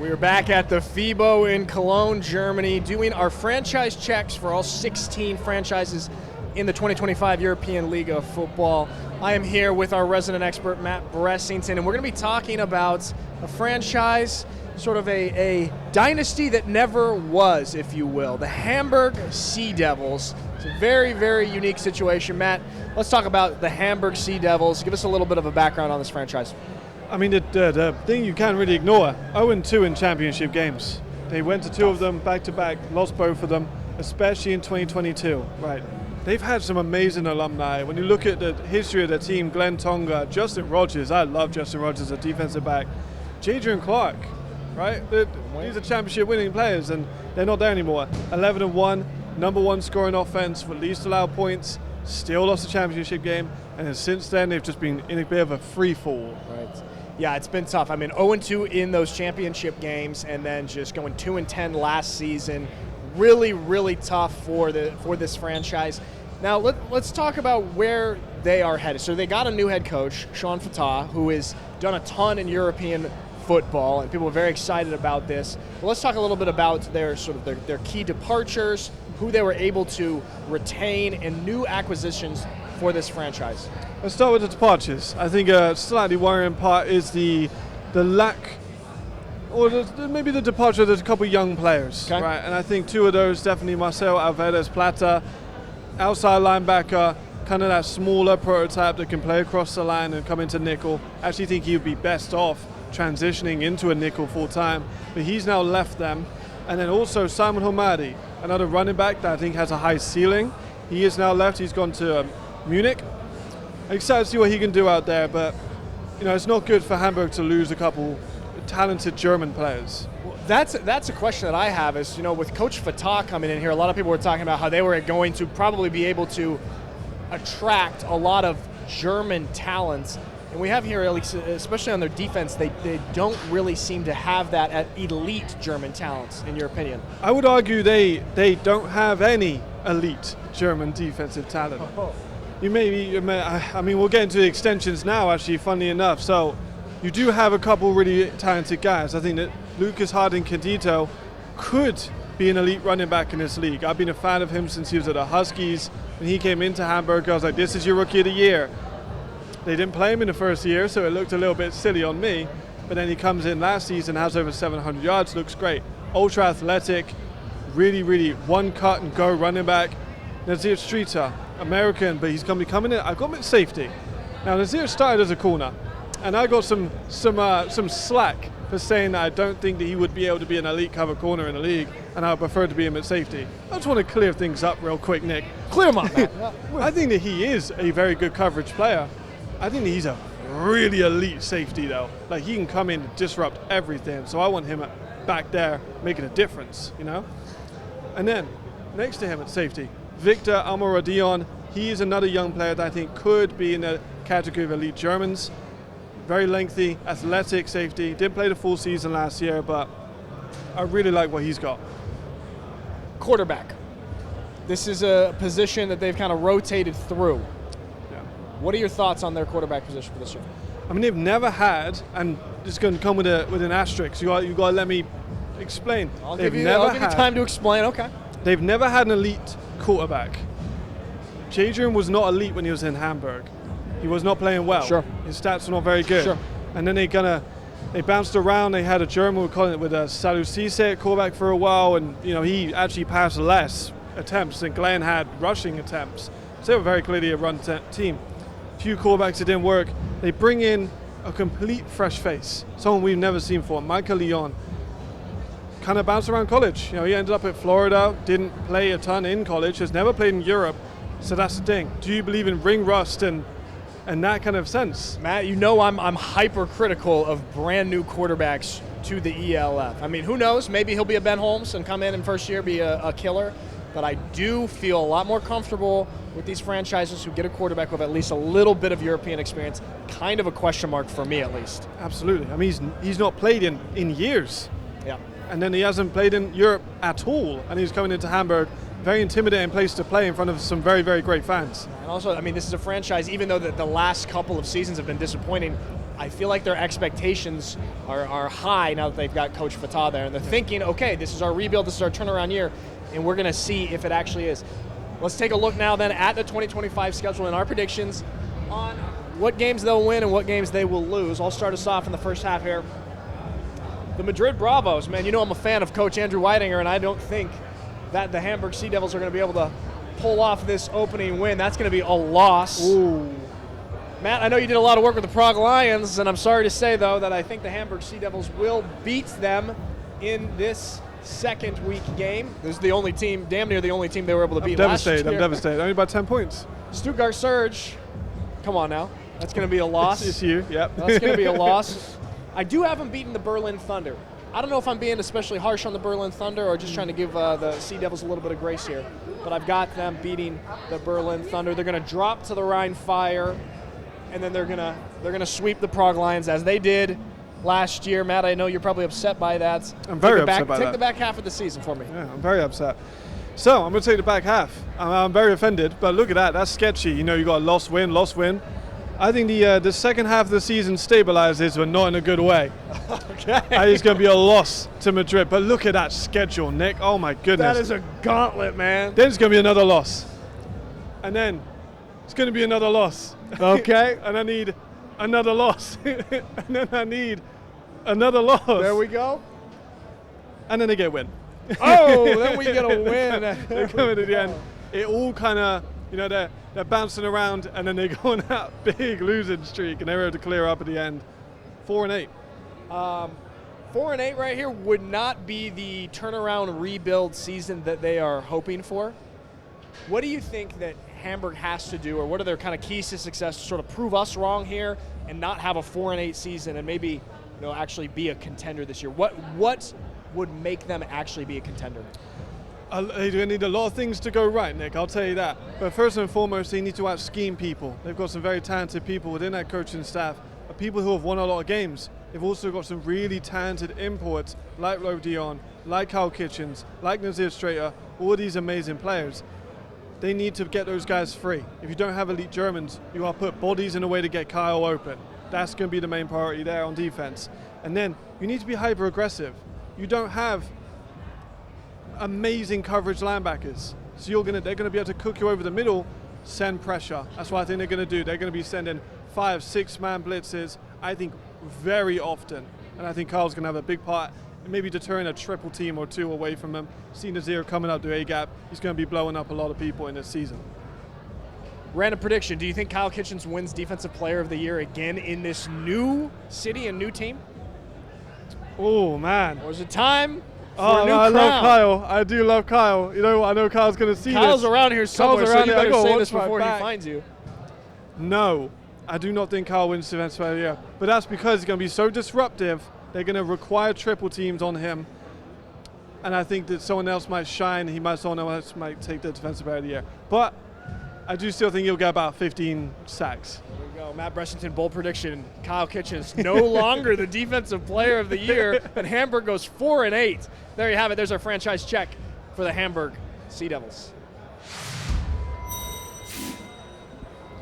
We're back at the FIBO in Cologne, Germany, doing our franchise checks for all 16 franchises in the 2025 European League of Football. I am here with our resident expert, Matt Bressington, and we're going to be talking about a franchise, sort of a dynasty that never was, if you will, the Hamburg Sea Devils. It's a very, very unique situation. Matt, let's talk about the Hamburg Sea Devils. Give us a little bit of a background on this franchise. I mean, the thing you can't really ignore, 0-2 in championship games. They went to two of them back-to-back, lost both of them, especially in 2022. Right. They've had some amazing alumni. When you look at the history of the team, Glenn Tonga, Justin Rogers, I love Justin Rogers, a defensive back. Jadrian Clark, right? These are championship winning players, and they're not there anymore. 11-1, number one scoring offense for least allowed points, still lost the championship game, and then since then they've just been in a bit of a free fall. Right. Yeah, it's been tough. I mean, 0-2 in those championship games, and then just going 2-10 last season. Really, really tough for this franchise. Now let's talk about where they are headed. So they got a new head coach, Sean Fatah, who has done a ton in European football, and people are very excited about this. But let's talk a little bit about their key departures, who they were able to retain, and new acquisitions for this franchise. Let's start with the departures. I think a slightly worrying part is the lack, or maybe the departure of a couple of young players. Okay. Right? And I think two of those, definitely Marcel Alvarez Plata, outside linebacker, kind of that smaller prototype that can play across the line and come into nickel. I actually think he would be best off transitioning into a nickel full time, but he's now left them. And then also Simon Homadi, another running back that I think has a high ceiling. He is now left. He's gone to Munich. I'm excited to see what he can do out there, but it's not good for Hamburg to lose a couple talented German players. Well, that's a question that I have is, with Coach Fatah coming in here, a lot of people were talking about how they were going to probably be able to attract a lot of German talents. And we have here, at least, especially on their defense, they don't really seem to have that at elite German talents, in your opinion. I would argue they don't have any elite German defensive talent. We'll get into the extensions now, actually, funnily enough. So you do have a couple really talented guys. I think that Lucas Harding Cadito could be an elite running back in this league. I've been a fan of him since he was at the Huskies. When he came into Hamburg, I was like, this is your rookie of the year. They didn't play him in the first year, so it looked a little bit silly on me. But then he comes in last season, has over 700 yards, looks great. Ultra athletic, really, really one cut and go running back. Nazir Streeter, American, but he's going to be coming in. I've got him at safety. Now, Nazir started as a corner, and I got some slack for saying that I don't think that he would be able to be an elite cover corner in the league, and I would prefer to be him at safety. I just want to clear things up real quick, Nick. Clear him up, man. I think that he is a very good coverage player. I think that he's a really elite safety, though. Like, he can come in and disrupt everything, so I want him back there making a difference, And then, next to him at safety, Victor Almoradion. He is another young player that I think could be in the category of elite Germans. Very lengthy, athletic safety. Didn't play the full season last year, but I really like what he's got. Quarterback. This is a position that they've kind of rotated through. Yeah. What are your thoughts on their quarterback position for this year? I mean, they've never had, and it's going to come with an asterisk. You got to let me explain. I'll give you time to explain. Okay. They've never had an elite quarterback. Jadrian was not elite when he was in Hamburg. He was not playing well. Sure. His stats were not very good. Sure. And then they bounced around. They had a German, we're calling it, with a Salou Cisse at quarterback for a while, and he actually passed less attempts than Glenn had rushing attempts. So they were very clearly a run team. Few quarterbacks that didn't work. They bring in a complete fresh face, someone we've never seen before, Michael Leon. Kind of bounced around college. He ended up at Florida, didn't play a ton in college, has never played in Europe. So that's the thing. Do you believe in ring rust and that kind of sense? Matt, I'm hypercritical of brand new quarterbacks to the ELF. I mean, who knows? Maybe he'll be a Ben Holmes and come in first year be a killer. But I do feel a lot more comfortable with these franchises who get a quarterback with at least a little bit of European experience. Kind of a question mark for me, at least. Absolutely. I mean, he's not played in years. Yeah. And then he hasn't played in Europe at all. And he's coming into Hamburg. Very intimidating place to play in front of some very, very great fans. And also, I mean, this is a franchise, even though the last couple of seasons have been disappointing, I feel like their expectations are high now that they've got Coach Fatah there, and they're thinking, okay, this is our rebuild, this is our turnaround year, and we're going to see if it actually is. Let's take a look now then at the 2025 schedule and our predictions on what games they'll win and what games they will lose. I'll start us off in the first half here. The Madrid Bravos, man, you know I'm a fan of Coach Andrew Weidinger, and I don't think that the Hamburg Sea Devils are going to be able to pull off this opening win. That's going to be a loss. Ooh. Matt, I know you did a lot of work with the Prague Lions, and I'm sorry to say, though, that I think the Hamburg Sea Devils will beat them in this second week game. This is the only team, damn near the only team they were able to beat last year. I'm devastated. Only by 10 points. Stuttgart Surge, come on now. That's going to be a loss. It's you, yep. That's going to be a loss. I do have them beating the Berlin Thunder. I don't know if I'm being especially harsh on the Berlin Thunder or just trying to give the Sea Devils a little bit of grace here, but I've got them beating the Berlin Thunder. They're going to drop to the Rhine Fire, and then they're gonna sweep the Prague Lions as they did last year. Matt, I know you're probably upset by that. I'm very upset by that. Take the back half of the season for me. Yeah, I'm very upset. So I'm going to take the back half. I'm very offended, but look at that. That's sketchy. You know, you got a loss win. I think the second half of the season stabilizes, but not in a good way. Okay. I think it's going to be a loss to Madrid. But look at that schedule, Nick. Oh, my goodness. That is a gauntlet, man. Then it's going to be another loss. And then it's going to be another loss. Okay. And I need another loss. And then I need another loss. There we go. And then they get a win. Oh, then we get a win. They're coming to the end. It all kind of, you know, they're bouncing around, and then they go on that big losing streak, and they're able to clear up at the end. 4-8. 4-8 right here would not be the turnaround rebuild season that they are hoping for. What do you think that Hamburg has to do, or what are their kind of keys to success to sort of prove us wrong here and not have a 4-8 season and maybe, you know, actually be a contender this year? What would make them actually be a contender? They need a lot of things to go right, Nick, I'll tell you that. But first and foremost, they need to out-scheme people. They've got some very talented people within that coaching staff, people who have won a lot of games. They've also got some really talented imports, like Lo Dion, like Kyle Kitchens, like Nazir Strater, all these amazing players. They need to get those guys free. If you don't have elite Germans, you got to put bodies in a way to get Kyle open. That's going to be the main priority there on defense. And then you need to be hyper-aggressive. You don't have amazing coverage linebackers. So they're going to be able to cook you over the middle, send pressure. That's what I think they're going to do. They're going to be sending 5-6 man blitzes, I think, very often. And I think Kyle's going to have a big part in maybe deterring a triple team or two away from him. See Nazir coming up to A-gap. He's going to be blowing up a lot of people in this season. Random prediction. Do you think Kyle Kitchens wins Defensive Player of the Year again in this new city and new team? Oh, man. Or is it time? Oh, no, I love Kyle. I do love Kyle. You know, I know Kyle's going to see Kyle's this. around here somewhere, so you better say this before he back. finds you. No, I do not think Kyle wins Defensive Player of the Year. But that's because he's going to be so disruptive. They're going to require triple teams on him. And I think that someone else might shine. Someone else might take the Defensive Player of the Year. But I do still think he'll get about 15 sacks. There we go. Matt Bressington, bold prediction. Kyle Kitchens no longer the Defensive Player of the Year, and Hamburg goes 4-8. There you have it. There's our franchise check for the Hamburg Sea Devils.